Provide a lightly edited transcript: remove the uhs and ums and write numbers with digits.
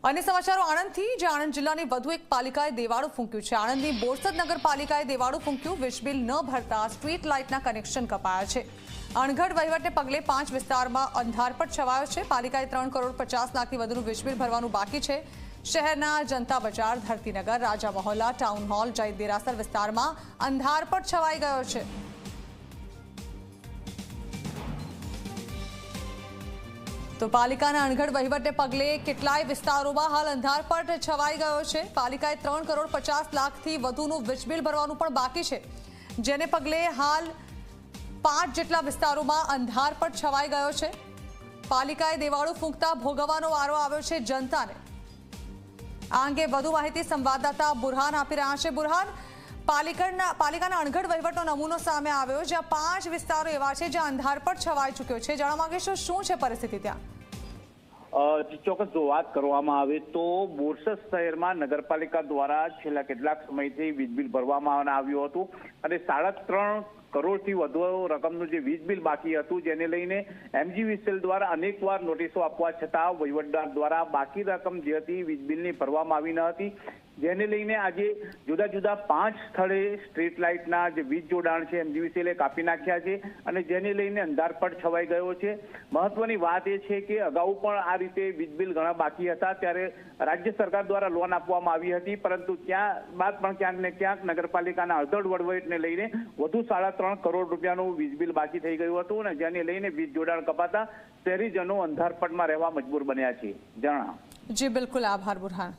અને સમાચારો આણંદથી જે આણંદ જિલ્લાની વધુ એક પાલિકાએ દેવાળું ફૂંક્યું છે। આણંદની બોરસદ નગરપાલિકાએ દેવાળું ફૂંક્યું। વીજ બિલ ન ભરતા સ્ટ્રીટ લાઇટના કનેક્શન કપાયા છે। અણઘડ વહીવટને પગલે 5 વિસ્તારમાં અંધારપટ છવાયો છે। પાલિકાએ 3 કરોડ 50 લાખથી વધુનું વીજ બિલ ભરવાનું બાકી છે। શહેરના જનતા બજાર, ધરતીનગર, રાજા મહોલ્લા, ટાઉન હોલ, જય દેરાસર વિસ્તારમાં અંધારપટ છવાઈ ગયો છે। તો પાલિકાના અણઘડ વહીવટને પગલે કેટલાય વિસ્તારોમાં હાલ અંધારપટ છવાઈ ગયો છે। પાલિકાએ 3 કરોડ 50 લાખથી વધુનું વીજ બિલ ભરવાનું પણ બાકી છે, જેને પગલે હાલ 5 જેટલા વિસ્તારોમાં અંધારપટ છવાઈ ગયો છે। પાલિકાએ દેવાળું ફૂંકતા ભોગવવાનો વારો આવ્યો છે જનતાને। આ અંગે વધુ માહિતી સંવાદદાતા બુરહાન આપી રહ્યા છે। બુરહાન, પાલિકાના અણઘડ વહીવટનો નમૂનો સામે આવ્યો, જ્યાં 5 વિસ્તારો એવા છે જ્યાં અંધારપટ છવાઈ ચૂક્યો છે। જાણવા માંગીશું શું છે પરિસ્થિતિ ત્યાં? ચોક્કસ જો વાત કરવામાં આવે તો બોરસદ શહેરમાં નગરપાલિકા દ્વારા છેલ્લા કેટલાક સમયથી વીજ બિલ ભરવામાં આવ્યું હતું અને 3.5 કરોડથી વધુ રકમનું જે વીજ બિલ બાકી હતું, જેને લઈને MGVCL દ્વારા અનેકવાર નોટિસો આપવા છતાં વહીવટદાર દ્વારા બાકી રકમ જે હતી વીજ બિલની ભરવામાં આવી ન હતી, જેને લઈને આજે જુદા જુદા 5 સ્થળે સ્ટ્રીટ લાઇટના જે વીજ જોડાણ છે MGVCL કાપી નાખ્યા છે અને જેને લઈને અંધારપટ છવાઈ ગયો છે। મહત્વની વાત એ છે કે અગાઉ પણ આ રીતે વીજ બિલ ઘણા બાકી હતા ત્યારે રાજ્ય સરકાર દ્વારા લોન આપવામાં આવી હતી, પરંતુ ત્યારબાદ પણ ક્યાંક ને ક્યાંક નગરપાલિકાના અડધડ વહીવટને લઈને વધુ 3.5 કરોડ રૂપિયાનું વીજ બિલ બાકી થઈ ગયું હતું અને જેને લઈને વીજ જોડાણ કપાતા શહેરીજનો અંધારપટમાં રહેવા મજબૂર બન્યા છે। જણાવો। જી બિલકુલ, આભાર બુરહાન।